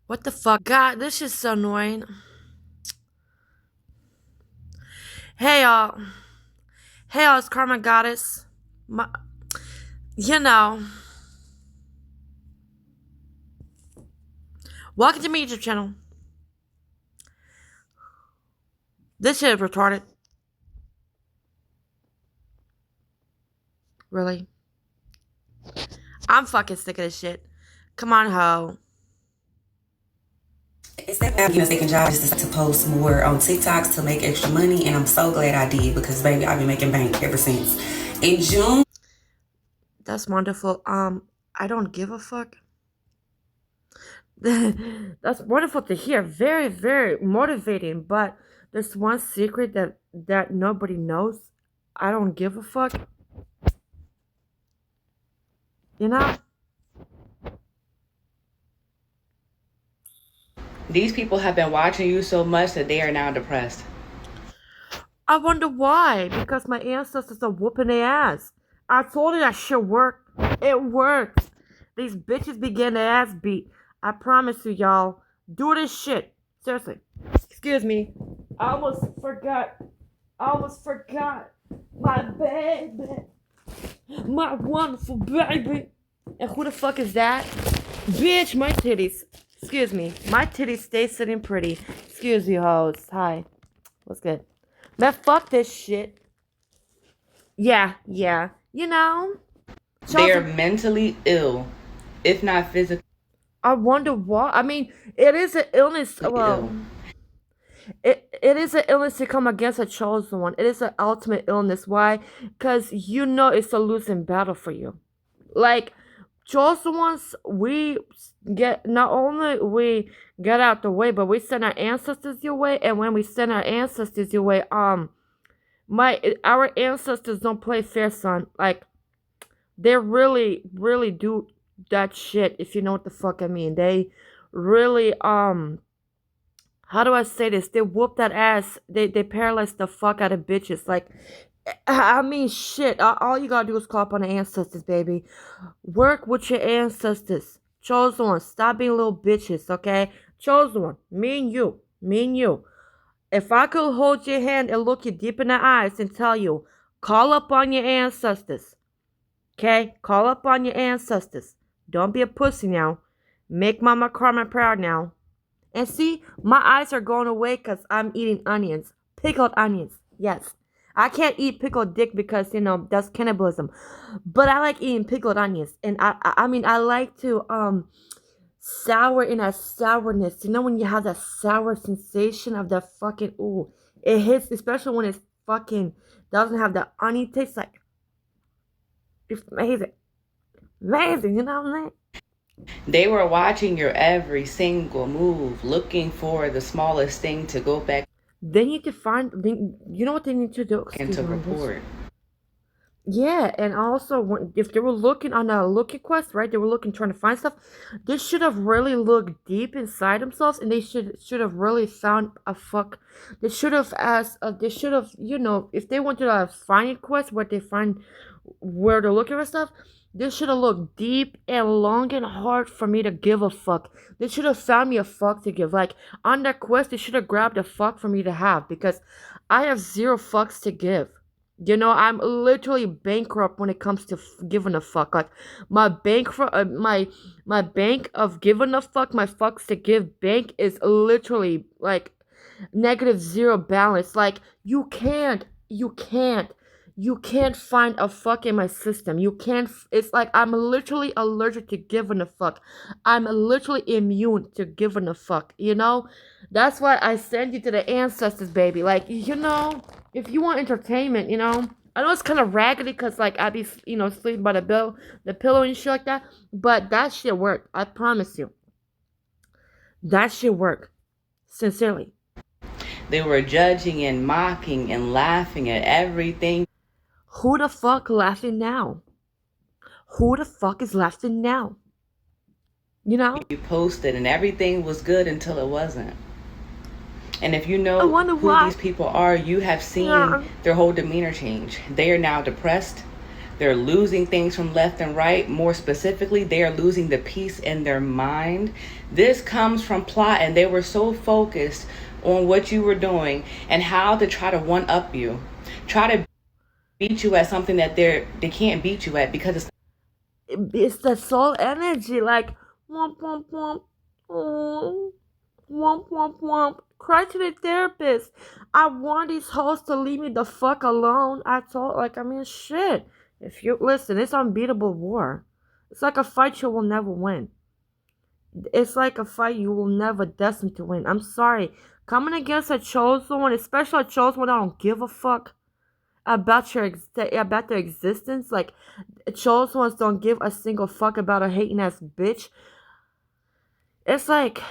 What the fuck? God, this is so annoying. Hey y'all. Hey y'all, it's Karma Goddess. My, you know, welcome to my YouTube channel. This shit is retarded. Really? I'm fucking sick of this shit. Come on, ho. Instead of getting a second job, I just decided to post more on TikToks to make extra money, and I'm so glad I did because, baby, I've been making bank ever since. In June, That's wonderful. I don't give a fuck. That's wonderful to hear. Very, very motivating. But there's one secret that nobody knows. I don't give a fuck. You know? These people have been watching you so much that they are now depressed. I wonder why. Because my ancestors are whooping their ass. I told you that shit worked. It worked. These bitches be getting their ass beat. I promise you, y'all. Do this shit. Seriously. Excuse me. I almost forgot. My baby. My wonderful baby. And who the fuck is that? Bitch, my titties. Excuse me. My titties stay sitting pretty. Excuse you, hoes. Hi. What's good? Man, fuck this shit. Yeah. You know? They are mentally ill, if not physically I wonder why. I mean, it is an illness. Well, ill. it is an illness to come against a chosen one. It is an ultimate illness. Why? Because you know it's a losing battle for you. Like, chosen ones, we get, not only we get out the way, but we send our ancestors your way. And when we send our ancestors your way, our ancestors don't play fair, son. Like, they really do that shit, if you know what the fuck I mean. They really, how do I say this? They whoop that ass. They paralyze the fuck out of bitches. Like, I mean, shit. All you gotta do is call up on the ancestors, baby. Work with your ancestors. Chosen one. Stop being little bitches, okay? Chosen one. Me and you. Me and you. If I could hold your hand and look you deep in the eyes and tell you, call up on your ancestors. Okay? Call up on your ancestors. Don't be a pussy now. Make Mama Carmen proud now. And see, my eyes are going away because I'm eating onions. Pickled onions. Yes. I can't eat pickled dick because, you know, that's cannibalism. But I like eating pickled onions. And I mean, I like to, sour in a sourness. You know when you have that sour sensation of that fucking, ooh. It hits, especially when it's fucking, doesn't have the onion taste. Like, it's amazing. Amazing, you know what I'm saying? They were watching your every single move, looking for the smallest thing to go back They need to find, you know what they need to do? and to report. Yeah, and also, if they were looking on a looking quest, right? They were looking, trying to find stuff. They should have really looked deep inside themselves, and they should have really found a fuck. They should have asked. They should have, you know, if they wanted a finding quest where they find where they're looking for stuff. They should have looked deep and long and hard for me to give a fuck. They should have found me a fuck to give. Like, on that quest, they should have grabbed a fuck for me to have, because I have zero fucks to give. You know, I'm literally bankrupt when it comes to giving a fuck. Like, my bank for my bank of giving a fuck, my fucks to give bank is literally like negative zero balance. Like, you can't find a fuck in my system. You can't. It's like I'm literally allergic to giving a fuck. I'm literally immune to giving a fuck. You know, that's why I send you to the ancestors, baby. Like, you know, if you want entertainment, you know. I know it's kind of raggedy because, like, I be, you know, sleeping by the pillow and shit like that. But that shit worked. I promise you. That shit worked. Sincerely. They were judging and mocking and laughing at everything Who the fuck laughing now? Who the fuck is laughing now? You know? you posted, and everything was good until it wasn't. And if you I know wonder who why. these people are, you have seen Yeah. their whole demeanor change. They are now depressed. They're losing things from left and right. More specifically, they are losing the peace in their mind. This comes from plot, and they were so focused on what you were doing and how to try to one up you, try to beat you at something that they can't beat you at because It's the soul energy, like womp womp womp, oh, womp womp womp. Cry to the therapist. I want these hoes to leave me the fuck alone. I mean, shit. If you listen, it's unbeatable war. It's like a fight you will never win. It's like a fight you will never destined to win. I'm sorry. Coming against a chosen one, especially a chosen one, I don't give a fuck about about their existence. Like, chosen ones don't give a single fuck about a hating ass bitch. It's like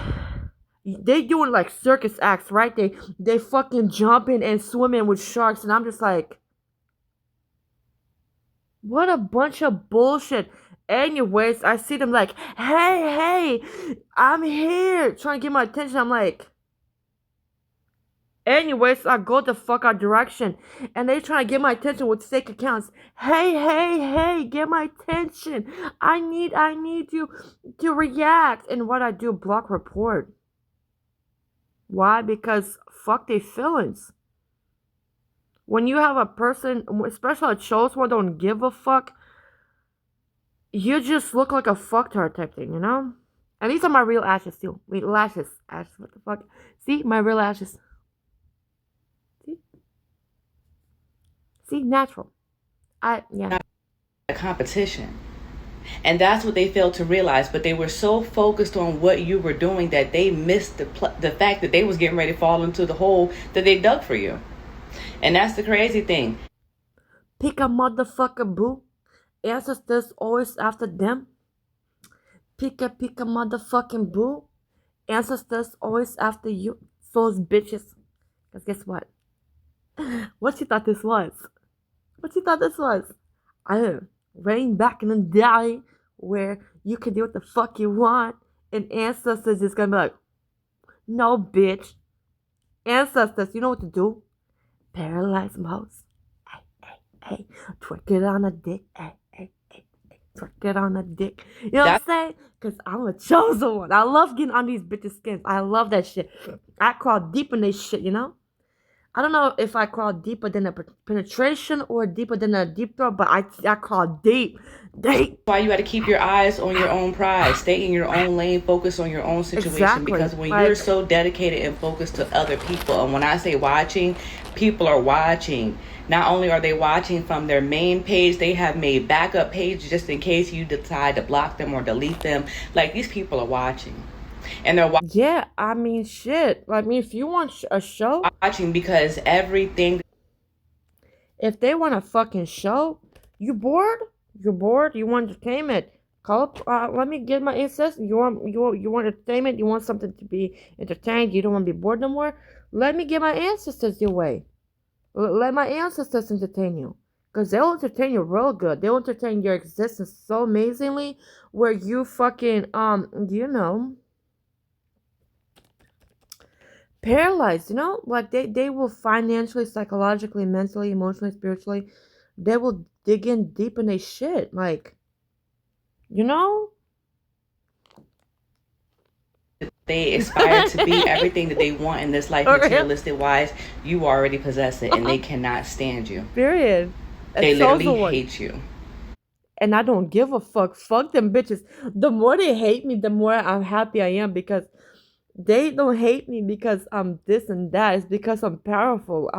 they doing like circus acts, right? They fucking jumping and swimming with sharks, and I'm just like, what a bunch of bullshit. Anyways, I see them like, hey, I'm here, trying to get my attention. I'm like, anyways, I go the fuck out direction, and they trying to get my attention with fake accounts. Hey, get my attention. I need you to react. And what I do, block report. Why? Because fuck their feelings. When you have a person, especially a chosen one, don't give a fuck, you just look like a fucktard type thing, you know? And these are my real ashes too. Wait, lashes. Ashes, what the fuck? See? My real ashes. See? Natural. Yeah. a competition. And that's what they failed to realize. But they were so focused on what you were doing that they missed the fact that they was getting ready to fall into the hole that they dug for you. And that's the crazy thing. Pick a motherfucker, boo. Ancestors always after them. Pick a motherfucking boo. Ancestors always after you. Those bitches. Because guess what? What you thought this was? Way back in the day where you can do what the fuck you want, and ancestors is gonna be like, no, bitch. Ancestors, you know what to do? Paralyze them hoes. Hey, twerk it on a dick. Hey, twerk it on a dick. You know what I'm saying? Because I'm a chosen one. I love getting on these bitches' skins. I love that shit. I crawl deep in this shit, you know? I don't know if I crawl deeper than a penetration or deeper than a deep throat, but I crawl deep. Why you got to keep your eyes on your own prize, stay in your own lane, focus on your own situation. Exactly. Because when you're so dedicated and focused to other people, and when I say watching, people are watching. Not only are they watching from their main page, they have made backup pages just in case you decide to block them or delete them. Like, these people are watching. And they're yeah, I mean, shit. I mean, if you want a show, watching because everything. If they want a fucking show, you bored? You bored? You want entertainment? Call up. Let me get my ancestors. You want entertainment? You want something to be entertained? You don't want to be bored no more? Let me get my ancestors your way. Let my ancestors entertain you. Because they'll entertain you real good. They'll entertain your existence so amazingly where you fucking, paralyzed, like they will financially, psychologically, mentally, emotionally, spiritually, they will dig in deep in their shit, like, they aspire to be everything that they want in this life, materialistic wise. You already possess it, and they cannot stand you. Period. They literally hate you. And I don't give a fuck. Fuck them bitches. The more they hate me, the more I'm happy I am, because they don't hate me because I'm this and that. It's because I'm powerful.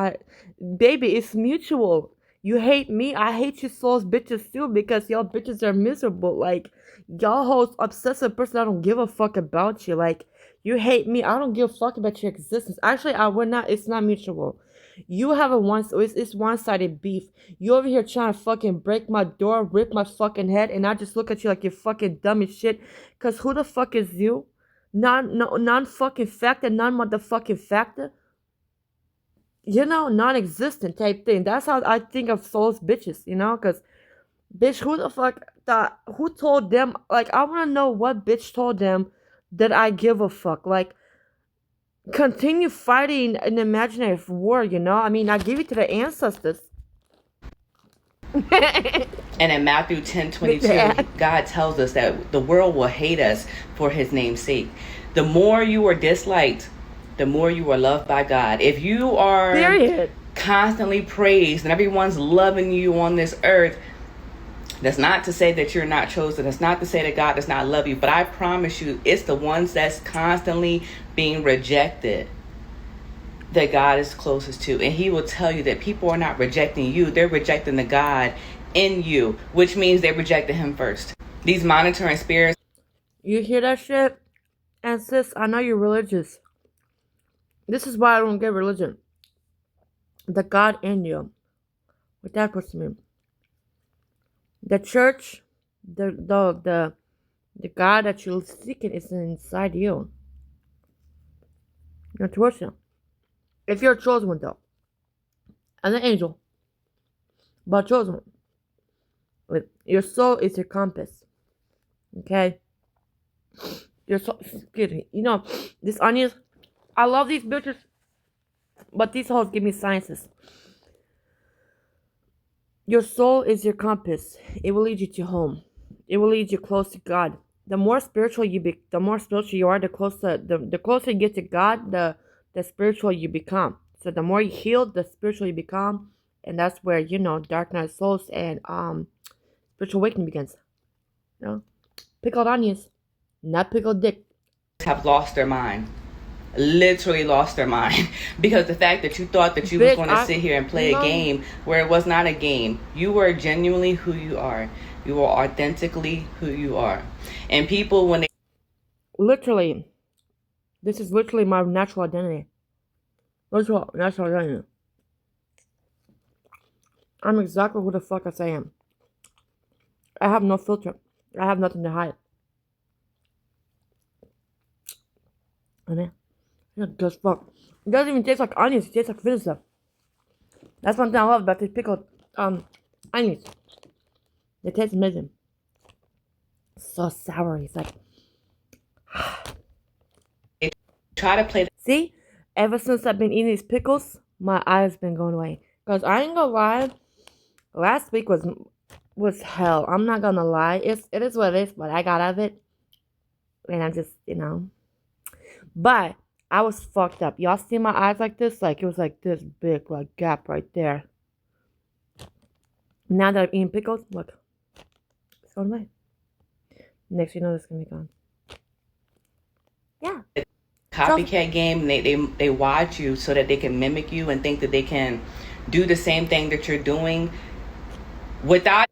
Baby, it's mutual. You hate me, I hate you souls bitches too, because y'all bitches are miserable. Like, y'all hoes obsessive person, I don't give a fuck about you. Like, you hate me, I don't give a fuck about your existence. Actually, it's not mutual. You have it's one-sided beef. You over here trying to fucking break my door, rip my fucking head, and I just look at you like you're fucking dumb as shit. Cause who the fuck is you? Non-fucking factor, non-motherfucking factor. Non-existent type thing. That's how I think of souls bitches, because, bitch, who the fuck, who told them, like, I want to know what bitch told them that I give a fuck. Like, continue fighting an imaginary war, I mean, I give it to the ancestors. And in Matthew 10:22, Yeah. God tells us that the world will hate us for his name's sake. The more you are disliked, the more you are loved by God. If you are Period. constantly praised and everyone's loving you on this earth, that's not to say that you're not chosen. That's not to say that God does not love you. But I promise you, it's the ones that's constantly being rejected that God is closest to. And he will tell you that people are not rejecting you. They're rejecting the God in you, which means they rejected him first. These monitoring spirits. You hear that shit? And sis, I know you're religious. This is why I don't get religion. The God in you. What that puts me. The church, the God that you're seeking is inside you. Not to worship. If you're a chosen one, though, and an angel, but chosen one, your soul is your compass. Okay, your soul. Excuse me. You know, these onions. I love these bitches, but these hoes give me sciences. Your soul is your compass. It will lead you to home. It will lead you close to God. The more spiritual you are, the closer you get to God, the spiritual you become. So the more you heal, the spiritual you become, and that's where dark night souls and spiritual awakening begins. You know, pickled onions, not pickled dick. Have lost their mind, literally lost their mind, because the fact that you thought that you was Bitch, going to sit here and play a game where it was not a game. You were genuinely who you are. You are authentically who you are. And people, when they literally, this is literally my natural identity. Literal natural identity. I'm exactly who the fuck I say I am. I have no filter. I have nothing to hide. And it does fuck. It doesn't even taste like onions. It tastes like vinegar. That's one thing I love about these pickled onions. They taste amazing. So sour. It's like, try to play see, ever since I've been eating these pickles, my eyes been going away. Cause I ain't gonna lie, last week was hell. I'm not gonna lie. It is what it is. What I got out of it, and I'm just But I was fucked up. Y'all see my eyes like this? Like it was like this big like gap right there. Now that I'm eating pickles, look, it's going away. Next you know it's gonna be gone. Yeah. copycat game. They watch you so that they can mimic you and think that they can do the same thing that you're doing without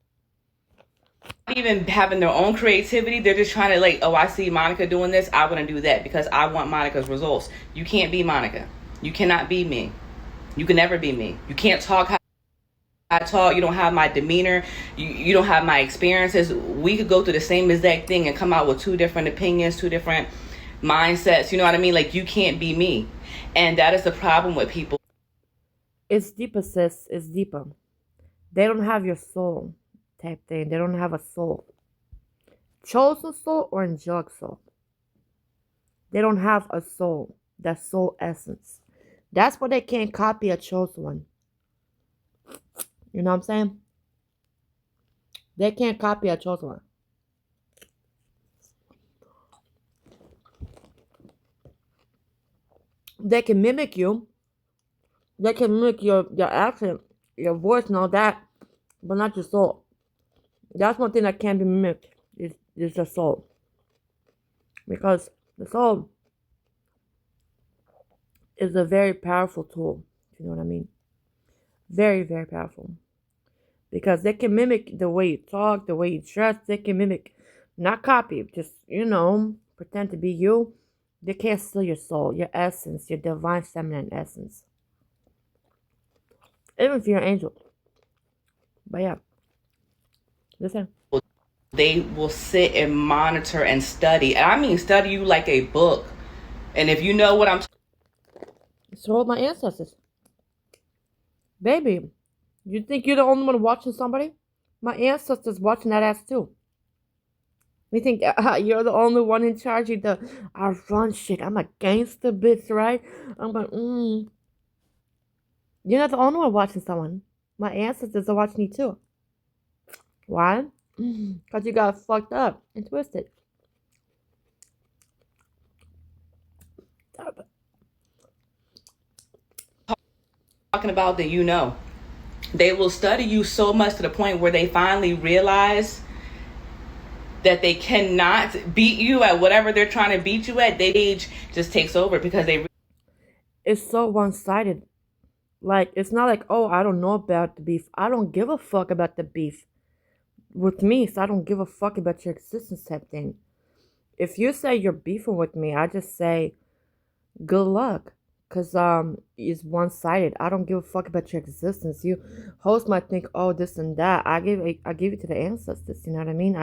even having their own creativity. They're just trying to like, oh, I see Monica doing this, I want to do that because I want Monica's results. You can't be Monica. You cannot be me. You can never be me. You can't talk how I talk. You don't have my demeanor. You don't have my experiences. We could go through the same exact thing and come out with two different opinions, two different mindsets. You know what I mean? Like you can't be me. And that is the problem with people. It's deeper, sis. It's deeper. They don't have your soul type thing. They don't have a soul. Chosen soul or angelic soul. They don't have a soul. That soul essence. That's why they can't copy a chosen one. You know what I'm saying? They can't copy a chosen one. They can mimic you. They can mimic your accent, your voice and all that, but not your soul. That's one thing that can't be mimicked is the soul. Because the soul is a very powerful tool. You know what I mean? Very, very powerful. Because they can mimic the way you talk, the way you dress. They can mimic, not copy, just, pretend to be you. They can't steal your soul, your essence, your divine feminine essence. Even if you're an angel. But yeah. Listen. They will sit and monitor and study. And I mean study you like a book. And if you know what I'm So my ancestors. Baby, you think you're the only one watching somebody? My ancestors watching that ass too. You think you're the only one in charge? I run shit. I'm a gangster bitch, right? I'm like, You're not the only one watching someone. My ancestors are watching you too. Why? Because you got fucked up and twisted. Talking about that, they will study you so much to the point where they finally realize that they cannot beat you at whatever they're trying to beat you at. Their age just takes over because they. It's so one-sided. Like, it's not like, oh, I don't know about the beef. I don't give a fuck about the beef. With me, so I don't give a fuck about your existence type thing. If you say you're beefing with me, I just say, good luck. Cause it's one-sided. I don't give a fuck about your existence. You hosts might think, oh, this and that. I give it to the ancestors. You know what I mean?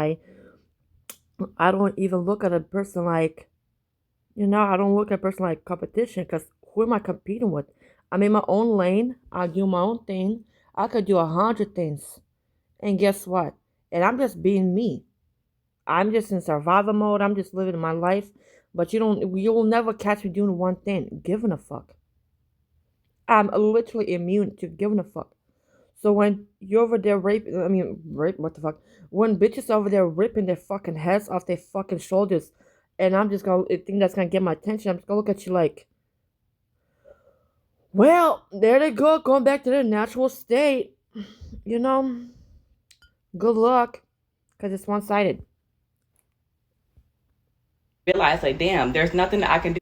I don't even look at a person like, I don't look at a person like competition. Cause who am I competing with? I'm in my own lane. I do my own thing. I could do 100 things, and guess what? And I'm just being me. I'm just in survival mode. I'm just living my life. But you will never catch me doing one thing, giving a fuck. I'm literally immune to giving a fuck. So when you're over there rape, what the fuck? When bitches over there ripping their fucking heads off their fucking shoulders, and I'm just gonna think that's gonna get my attention, I'm just gonna look at you like, well, there they go, going back to their natural state. You know, good luck, because it's one-sided. Realize, like, damn, there's nothing that I can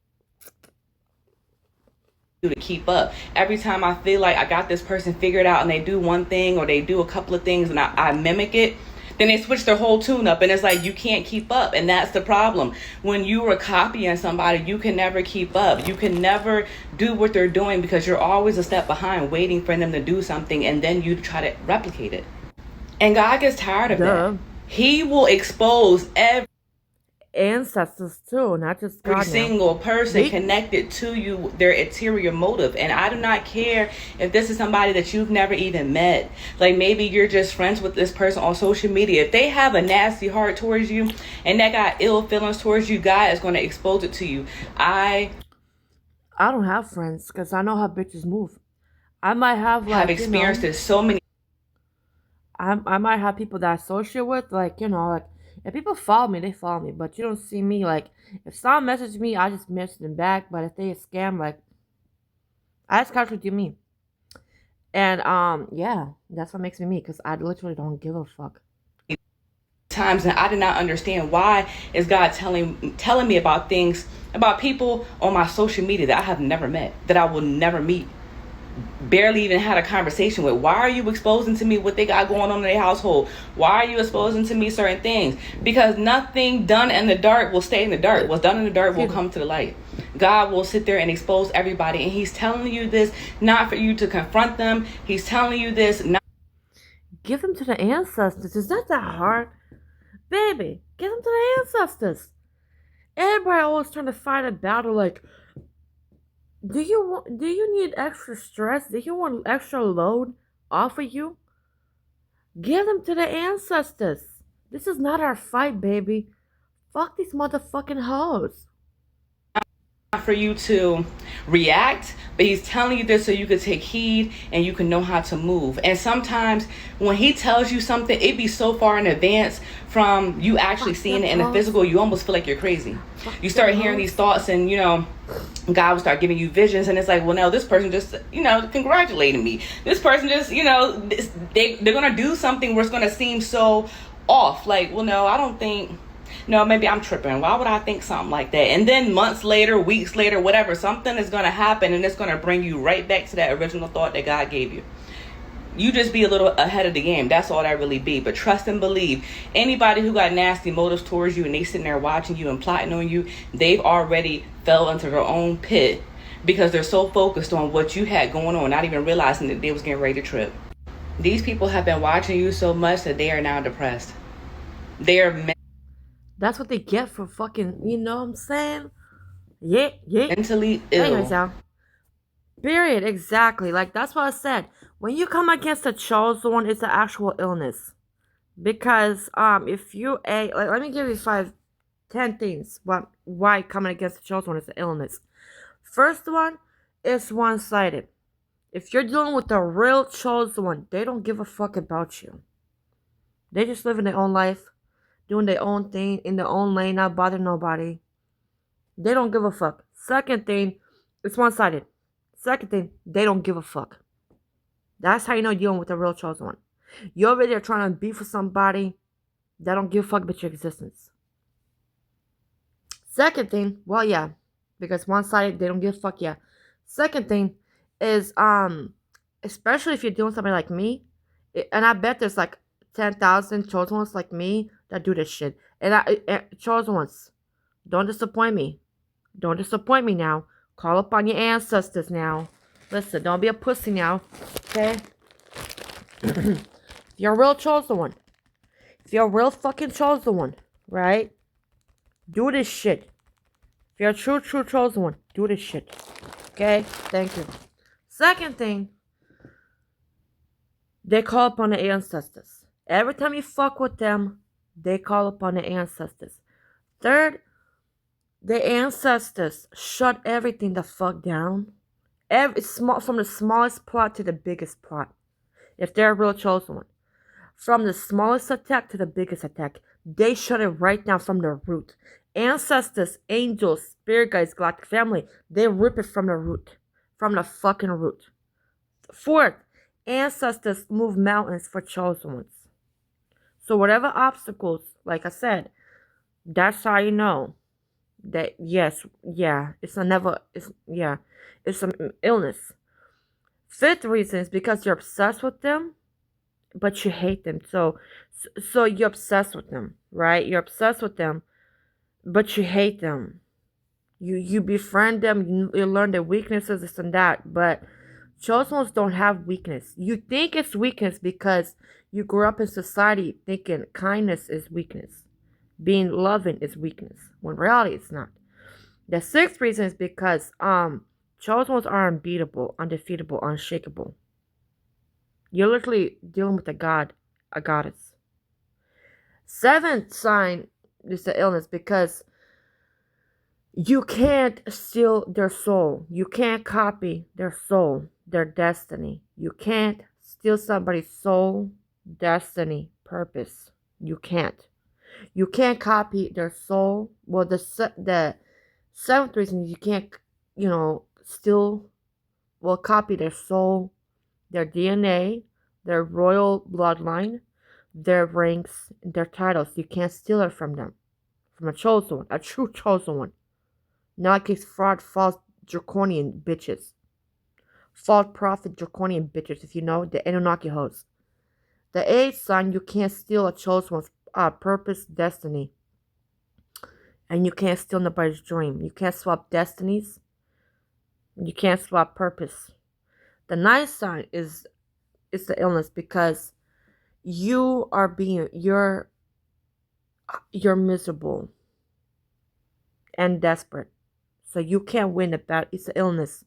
do to keep up. Every time I feel like I got this person figured out and they do one thing or they do a couple of things and I mimic it, then they switch their whole tune up, and it's like you can't keep up. And that's the problem. When you are copying somebody, you can never keep up. You can never do what they're doing because you're always a step behind, waiting for them to do something, and then you try to replicate it. And God gets tired of that. He will expose every Ancestors too, not just God. Single person connected to you, their ulterior motive. And I do not care if this is somebody that you've never even met. Like, maybe you're just friends with this person on social media. If they have a nasty heart towards you and they got ill feelings towards you, God is going to expose it to you. I don't have friends because I know how bitches move. I might have like, have experienced this so many. I might have people that I associate with, like, like, if people follow me, they follow me. But you don't see me, like, if someone messages me, I just message them back. But if they scam, like, I just contact you me. And, yeah, that's what makes me me, because I literally don't give a fuck. Times, and I did not understand why is God telling me about things, about people on my social media that I have never met, that I will never meet, barely even had a conversation with. Why are you exposing to me what they got going on in their household? Why are you exposing to me certain things? Because nothing done in the dark will stay in the dark. What's done in the dark will come to the light. God will sit there and expose everybody, and he's telling you this not for you to confront them. He's telling you this not. Give them to the ancestors. Is that hard? Baby, give them to the ancestors. Everybody always trying to fight a battle like, do you need extra stress? Do you want extra load off of you? Give them to the ancestors. This is not our fight, baby. Fuck these motherfucking hoes. For you to react, but he's telling you this so you could take heed and you can know how to move. And sometimes when he tells you something, it be so far in advance from you actually seeing it in the physical, you almost feel like you're crazy. You start hearing these thoughts, and God will start giving you visions, and it's like, well, no, this person just congratulating me. This person just they're gonna do something where it's gonna seem so off. Like, well, no, I don't think. No, maybe I'm tripping. Why would I think something like that? And then months later, weeks later, whatever, something is going to happen, and it's going to bring you right back to that original thought that God gave you. You just be a little ahead of the game. That's all that really be. But trust and believe. Anybody who got nasty motives towards you and they sitting there watching you and plotting on you, they've already fell into their own pit because they're so focused on what you had going on, not even realizing that they was getting ready to trip. These people have been watching you so much that they are now depressed. They are That's what they get for fucking, you know what I'm saying? Yeah. Mentally ill. Anyways, now. Period, exactly. Like, that's what I said. When you come against a chosen one, it's an actual illness. Because, if you, let me give you 10 things why coming against the chosen one is an illness. First one is one-sided. If you're dealing with the real chosen one, they don't give a fuck about you. They just living their own life, doing their own thing in their own lane, not bothering nobody. They don't give a fuck. Second thing, it's one-sided. Second thing, they don't give a fuck. That's how you know you're dealing with a real chosen one. You're over there trying to beef with somebody that don't give a fuck about your existence. Second thing, well, yeah, because one-sided, they don't give a fuck, yeah. Second thing is, especially if you're doing something like me, and I bet there's like 10,000 chosen ones like me that do this shit. And chosen ones, don't disappoint me. Don't disappoint me now. Call upon your ancestors now. Listen, don't be a pussy now, okay? If you're a real chosen one, if you're a real fucking chosen one, right? Do this shit. If you're a true chosen one, do this shit. Okay? Thank you. Second thing, they call upon the ancestors. Every time you fuck with them, they call upon the ancestors. Third, the ancestors shut everything the fuck down. From the smallest plot to the biggest plot. If they're a real chosen one. From the smallest attack to the biggest attack. They shut it right down from the root. Ancestors, angels, spirit guides, galactic family, they rip it from the root. From the fucking root. Fourth, ancestors move mountains for chosen ones. So whatever obstacles, like I said, that's how you know that it's an illness. Fifth reason is because you're obsessed with them, but you hate them. So you're obsessed with them, right? You're obsessed with them, but you hate them. You befriend them, you learn their weaknesses, this and that, but chosen ones don't have weakness. You think it's weakness because you grew up in society thinking kindness is weakness. Being loving is weakness. When in reality it's not. The sixth reason is because chosen ones are unbeatable, undefeatable, unshakable. You're literally dealing with a god, a goddess. Seventh sign is the illness because you can't steal their soul. You can't copy their soul, their destiny. You can't steal somebody's soul, destiny, purpose. You can't. You can't copy their soul. Well, the seventh reason is you can't, copy their soul, their DNA, their royal bloodline, their ranks, their titles. You can't steal it from them. From a chosen one, a true chosen one. Not like fraud, false, draconian bitches. False prophet, draconian bitches, if you know, the Anunnaki hosts. The eighth sign, you can't steal a chosen one's purpose, destiny. And you can't steal nobody's dream. You can't swap destinies. You can't swap purpose. The ninth sign is the illness because you're miserable and desperate. So you can't win the battle. It's an illness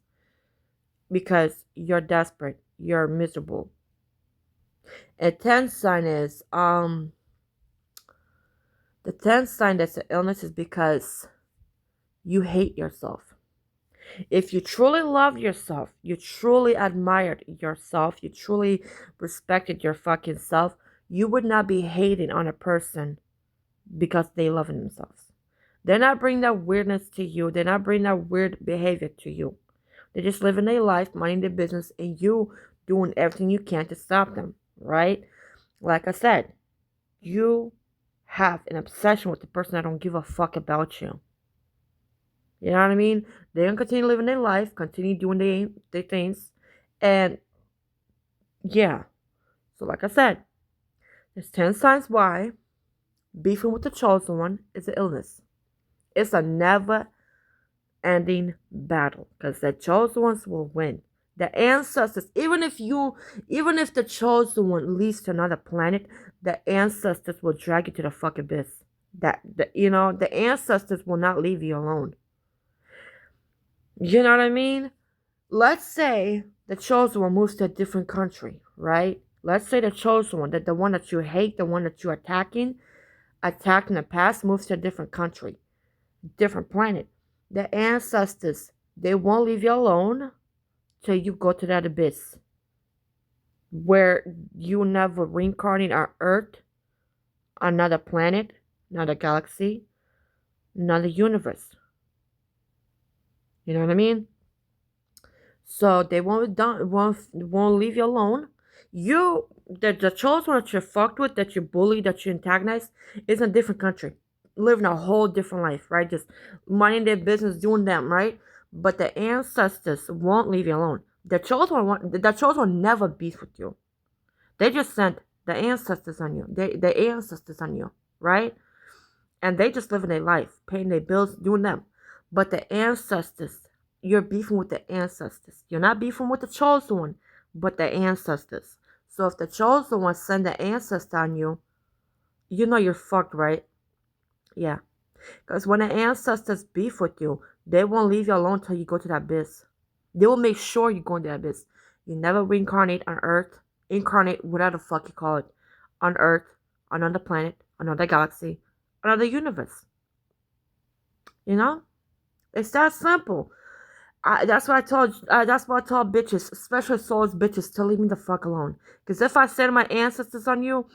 because you're desperate. You're miserable. And 10th sign is the 10th sign that's an illness is because you hate yourself. If you truly love yourself, you truly admired yourself, you truly respected your fucking self, you would not be hating on a person because they love themselves. They're not bringing that weirdness to you. They're not bringing that weird behavior to you. They're just living their life, minding their business, and you doing everything you can to stop them, right? Like I said, you have an obsession with the person that don't give a fuck about you. You know what I mean? They're going to continue living their life, continue doing their things, and yeah. So like I said, there's 10 signs why beefing with the chosen one is an illness. It's a never-ending battle because the chosen ones will win. The ancestors, even if the chosen one leads to another planet, the ancestors will drag you to the fucking abyss. The ancestors will not leave you alone. You know what I mean? Let's say the chosen one moves to a different country, right? Let's say the chosen one, the one that you hate, the one that you're attacking in the past, moves to a different country, different planet. The ancestors, they won't leave you alone till you go to that abyss where you never reincarnate on Earth another planet, another galaxy, another universe. You know what I mean? So they won't leave you alone. The chosen one that you're fucked with, that you bully, that you antagonize, is in a different country, living a whole different life, right? Just minding their business, doing them, right? But the ancestors won't leave you alone. The chosen one never beef with you. They just sent the ancestors on you. The ancestors on you, right? And they just living their life, paying their bills, doing them. But the ancestors, you're beefing with the ancestors. You're not beefing with the chosen one, but the ancestors. So if the chosen one send the ancestor on you, you know you're fucked, right? Yeah. Because when the ancestors beef with you, they won't leave you alone till you go to that abyss. They will make sure you go into that abyss. You never reincarnate on Earth, incarnate, whatever the fuck you call it, on Earth, on another planet, another galaxy, another universe. You know? It's that simple. That's what I told. That's what I told bitches, especially souls bitches, to leave me the fuck alone. Because if I send my ancestors on you,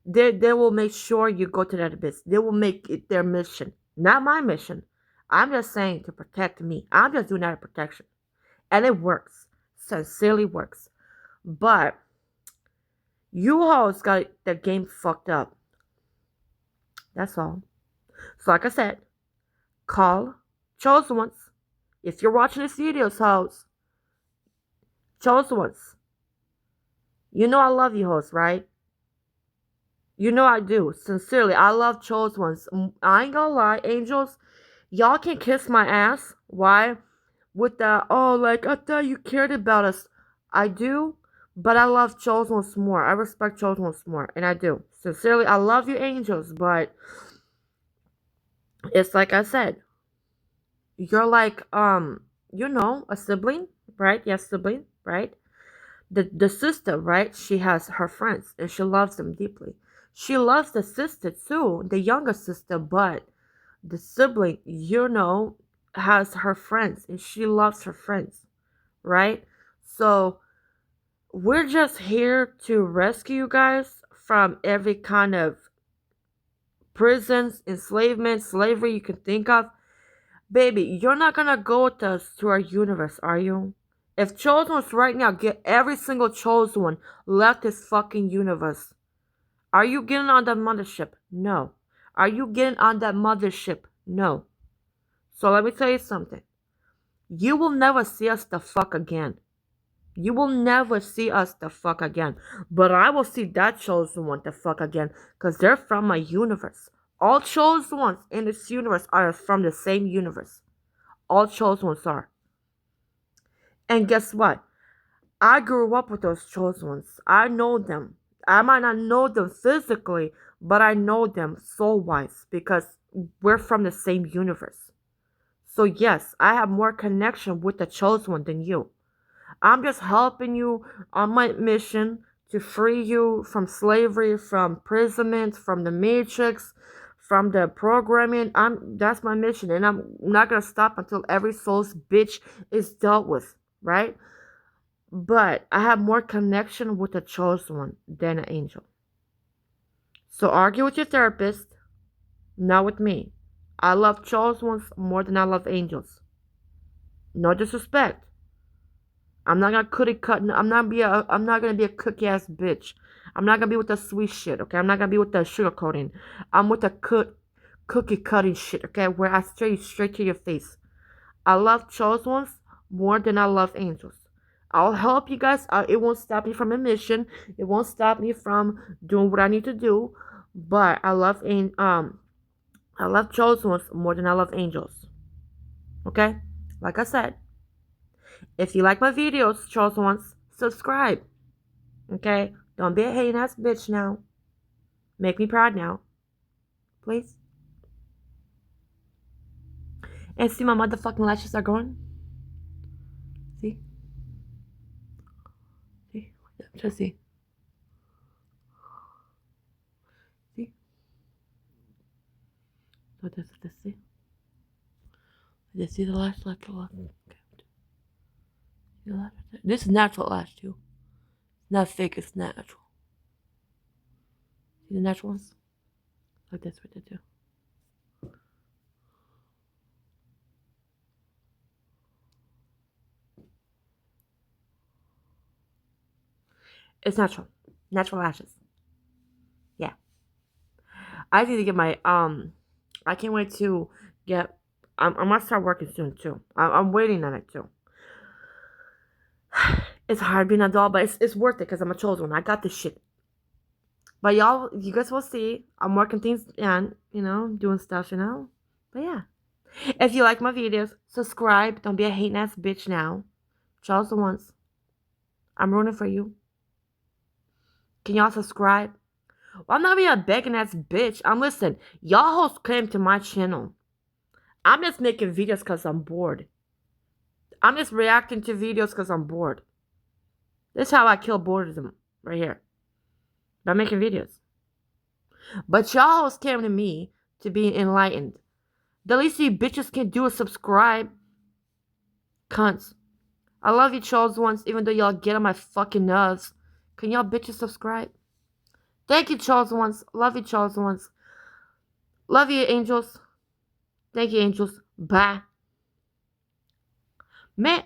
they will make sure you go to that abyss. They will make it their mission, not my mission. I'm just saying to protect me. I'm just doing that of protection, and it works. Sincerely works. But you hoes got the game fucked up. That's all. So like I said, call chosen ones. If you're watching this video, hoes, chosen ones. You know I love you, hoes, right? You know I do. Sincerely, I love chosen ones. I ain't gonna lie, angels, y'all can kiss my ass. Why? With that, oh, like, I thought you cared about us. I do, but I love chosen ones more. I respect chosen ones more, and I do. Sincerely, I love you, angels, but it's like I said, you're like, a sibling, right? Yes, sibling, right? The sister, right? She has her friends and she loves them deeply. She loves the sister too, the younger sister, but the sibling, has her friends and she loves her friends, right? So we're just here to rescue you guys from every kind of prisons, enslavement, slavery you can think of. Baby, you're not gonna go with us to our universe, are you? If chosen ones right now get every single chosen one left this fucking universe, are you getting on that mothership? No. Are you getting on that mothership? No. So let me tell you something. You will never see us the fuck again. You will never see us the fuck again. But I will see that chosen one the fuck again. Because they're from my universe. All chosen ones in this universe are from the same universe. All chosen ones are. And guess what? I grew up with those chosen ones. I know them. I might not know them physically, but I know them soul-wise because we're from the same universe. So yes, I have more connection with the chosen one than you. I'm just helping you on my mission to free you from slavery, from imprisonment, from the matrix, from the programming. That's my mission, and I'm not gonna stop until every soul's bitch is dealt with, right? But I have more connection with the chosen one than an angel. So argue with your therapist, not with me. I love chosen ones more than I love angels. No disrespect. I'm not gonna cookie cut. I'm not gonna be a cookie ass bitch. I'm not gonna be with the sweet shit. Okay, I'm not gonna be with the sugar coating. I'm with the cookie cutting shit. Okay, where I stare you straight to your face. I love chosen ones more than I love angels. I'll help you guys. It won't stop me from a mission. It won't stop me from doing what I need to do. But I love chosen ones more than I love angels. Okay, like I said, if you like my videos, chosen ones, subscribe. Okay, don't be a hating ass bitch now. Make me proud now, please. And see my motherfucking lashes are growing. See, see, just see. See? So this see? Did you see the lash left? Okay. See the lash? This is natural lash too. It's not fake, it's natural. See the natural ones? Like this right there too. It's natural. Natural lashes. Yeah. I need to get my I can't wait to get I'm gonna start working soon too. I'm waiting on it too. It's hard being an adult, but it's worth it because I'm a chosen one. I got this shit. But y'all, you guys will see. I'm working things and doing stuff, But yeah. If you like my videos, subscribe. Don't be a hating ass bitch now. Charles the ones. I'm rooting for you. Can y'all subscribe? Well, I'm not being a begging ass bitch. Listen, y'all hosts came to my channel. I'm just making videos because I'm bored. I'm just reacting to videos because I'm bored. This is how I kill boredom right here. By making videos. But y'all hosts came to me to be enlightened. The least you bitches can do is subscribe. Cunts. I love you Charles ones, even though y'all get on my fucking nerves. Can y'all bitches subscribe? Thank you, Charles ones. Love you, Charles ones. Love you, angels. Thank you, angels. Bye. Man.